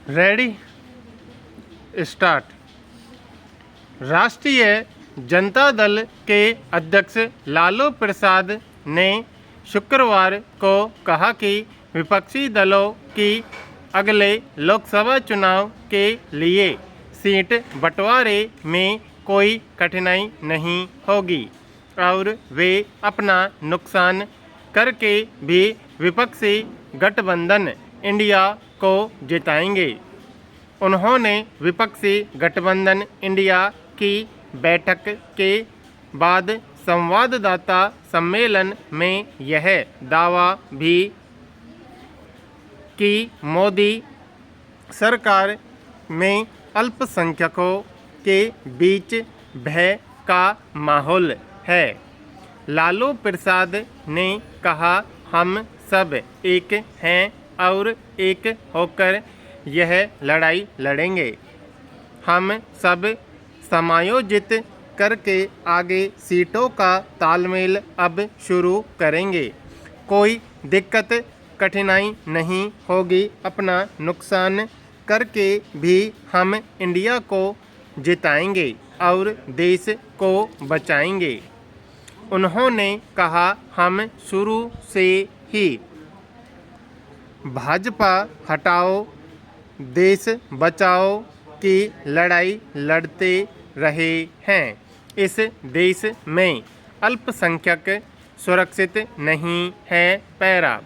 Ready start. राष्ट्रीय जनता दल के अध्यक्ष लालू प्रसाद ने शुक्रवार को कहा कि विपक्षी दलों की अगले लोकसभा चुनाव के लिए सीट बंटवारे में कोई कठिनाई नहीं होगी और वे अपना नुकसान करके भी विपक्षी गठबंधन इंडिया को जिताएंगे। उन्होंने विपक्षी गठबंधन इंडिया की बैठक के बाद संवाददाता सम्मेलन में यह दावा भी कि मोदी सरकार में अल्पसंख्यकों के बीच भय का माहौल है। लालू प्रसाद ने कहा, हम सब एक हैं और एक होकर यह लड़ाई लड़ेंगे। हम सब समायोजित करके आगे सीटों का तालमेल अब शुरू करेंगे। कोई दिक्कत कठिनाई नहीं होगी। अपना नुकसान करके भी हम इंडिया को जिताएंगे और देश को बचाएंगे। उन्होंने कहा, हम शुरू से ही भाजपा हटाओ देश बचाओ की लड़ाई लड़ते रहे हैं। इस देश में अल्पसंख्यक सुरक्षित नहीं है। पैरा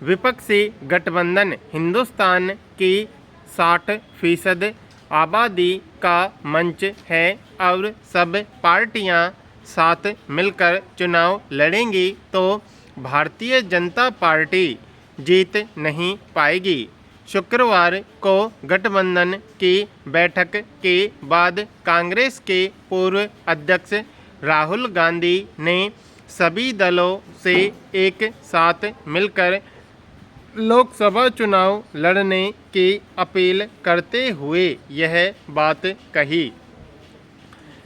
विपक्षी गठबंधन हिंदुस्तान की 60% आबादी का मंच है और सब पार्टियां साथ मिलकर चुनाव लड़ेंगी तो भारतीय जनता पार्टी जीत नहीं पाएगी। शुक्रवार को गठबंधन की बैठक के बाद कांग्रेस के पूर्व अध्यक्ष राहुल गांधी ने सभी दलों से एक साथ मिलकर लोकसभा चुनाव लड़ने की अपील करते हुए यह बात कही।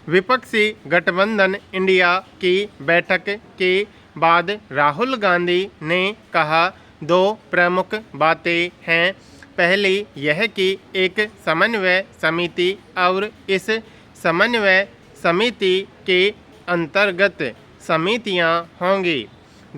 विपक्षी गठबंधन इंडिया की बैठक के बाद राहुल गांधी ने कहा, दो प्रमुख बातें हैं। पहली यह कि एक समन्वय समिति और इस समन्वय समिति के अंतर्गत समितियां होंगी।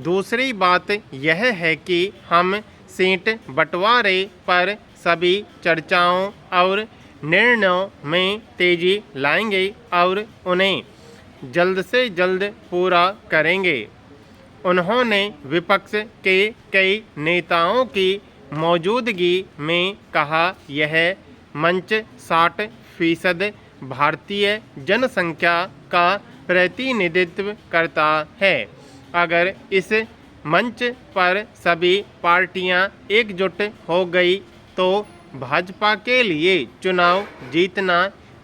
दूसरी बात यह है कि हम सीट बंटवारे पर सभी चर्चाओं और निर्णयों में तेजी लाएंगे और उन्हें जल्द से जल्द पूरा करेंगे। उन्होंने विपक्ष के कई नेताओं की मौजूदगी में कहा, यह मंच 60% भारतीय जनसंख्या का प्रतिनिधित्व करता है। अगर इस मंच पर सभी पार्टियां एकजुट हो गई तो भाजपा के लिए चुनाव जीतना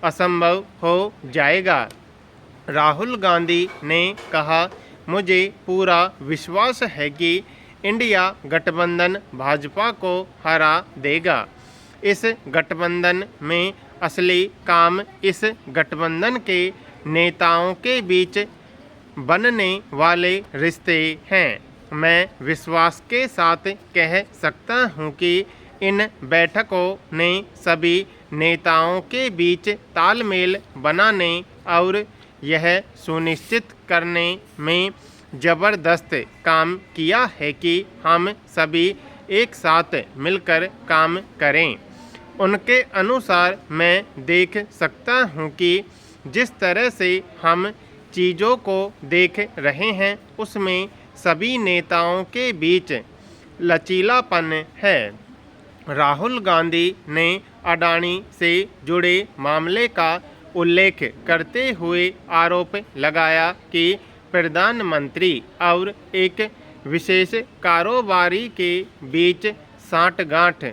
असंभव हो जाएगा। राहुल गांधी ने कहा, मुझे पूरा विश्वास है कि इंडिया गठबंधन भाजपा को हरा देगा। इस गठबंधन में असली काम इस गठबंधन के नेताओं के बीच बनने वाले रिश्ते हैं। मैं विश्वास के साथ कह सकता हूं कि इन बैठकों ने सभी नेताओं के बीच तालमेल बनाने और यह सुनिश्चित करने में ज़बरदस्त काम किया है कि हम सभी एक साथ मिलकर काम करें। उनके अनुसार मैं देख सकता हूं कि जिस तरह से हम चीज़ों को देख रहे हैं उसमें सभी नेताओं के बीच लचीलापन है। राहुल गांधी ने अडानी से जुड़े मामले का उल्लेख करते हुए आरोप लगाया कि प्रधानमंत्री और एक विशेष कारोबारी के बीच साठगांठ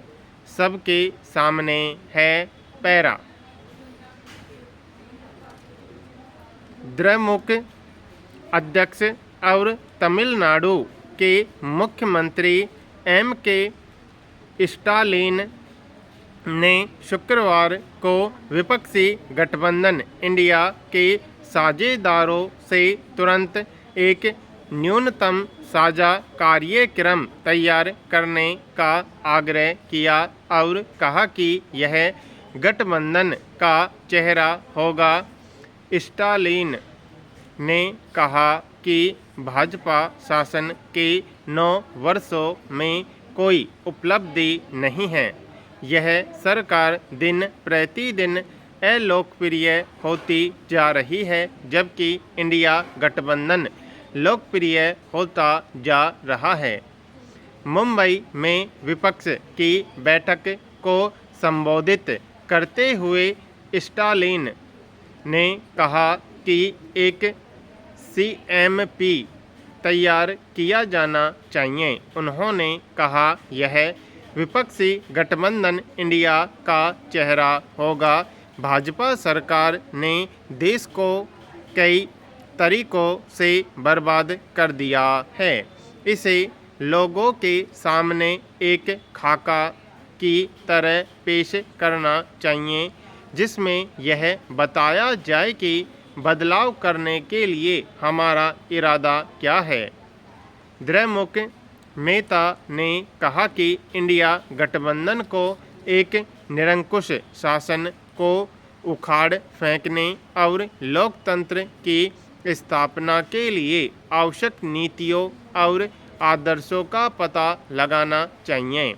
सबके सामने है। पैरा द्रमुक अध्यक्ष और तमिलनाडु के मुख्यमंत्री M.K. स्टालिन ने शुक्रवार को विपक्षी गठबंधन इंडिया के साझेदारों से तुरंत एक न्यूनतम साझा कार्यक्रम तैयार करने का आग्रह किया और कहा कि यह गठबंधन का चेहरा होगा। स्टालिन ने कहा कि भाजपा शासन के 9 वर्षों में कोई उपलब्धि नहीं है। यह सरकार दिन प्रतिदिन अलोकप्रिय होती जा रही है, जबकि इंडिया गठबंधन लोकप्रिय होता जा रहा है। मुंबई में विपक्ष की बैठक को संबोधित करते हुए स्टालिन ने कहा कि एक CMP तैयार किया जाना चाहिए। उन्होंने कहा यह विपक्षी गठबंधन इंडिया का चेहरा होगा। भाजपा सरकार ने देश को कई तरीकों से बर्बाद कर दिया है। इसे लोगों के सामने एक खाका की तरह पेश करना चाहिए, जिसमें यह बताया जाए कि बदलाव करने के लिए हमारा इरादा क्या है। द्रमुक मेहता ने कहा कि इंडिया गठबंधन को एक निरंकुश शासन को उखाड़ फेंकने और लोकतंत्र की स्थापना के लिए आवश्यक नीतियों और आदर्शों का पता लगाना चाहिए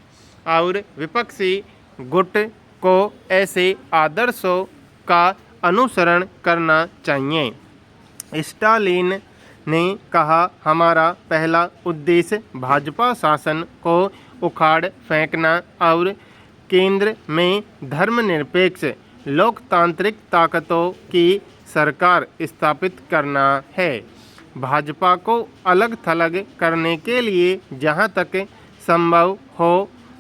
और विपक्षी गुट को ऐसे आदर्शों का अनुसरण करना चाहिए। स्टालिन ने कहा हमारा पहला उद्देश्य भाजपा शासन को उखाड़ फेंकना और केंद्र में धर्मनिरपेक्ष लोकतांत्रिक ताकतों की सरकार स्थापित करना है। भाजपा को अलग थलग करने के लिए जहां तक संभव हो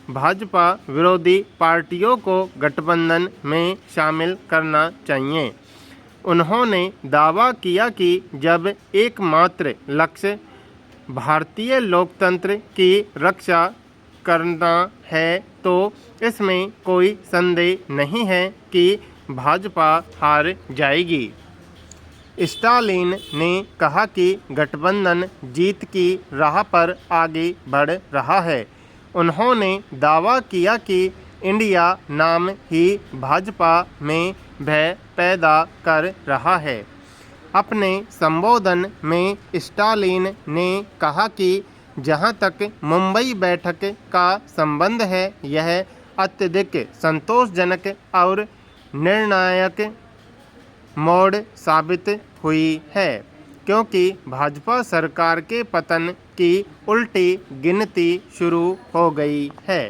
भाजपा विरोधी पार्टियों को गठबंधन में शामिल करना चाहिए। उन्होंने दावा किया कि जब एकमात्र लक्ष्य भारतीय लोकतंत्र की रक्षा करना है तो इसमें कोई संदेह नहीं है कि भाजपा हार जाएगी। स्टालिन ने कहा कि गठबंधन जीत की राह पर आगे बढ़ रहा है। उन्होंने दावा किया कि इंडिया नाम ही भाजपा में भय पैदा कर रहा है। अपने संबोधन में स्टालिन ने कहा कि जहां तक मुंबई बैठक का संबंध है, यह अत्यधिक संतोषजनक और निर्णायक मोड़ साबित हुई है, क्योंकि भाजपा सरकार के पतन की उल्टी गिनती शुरू हो गई है।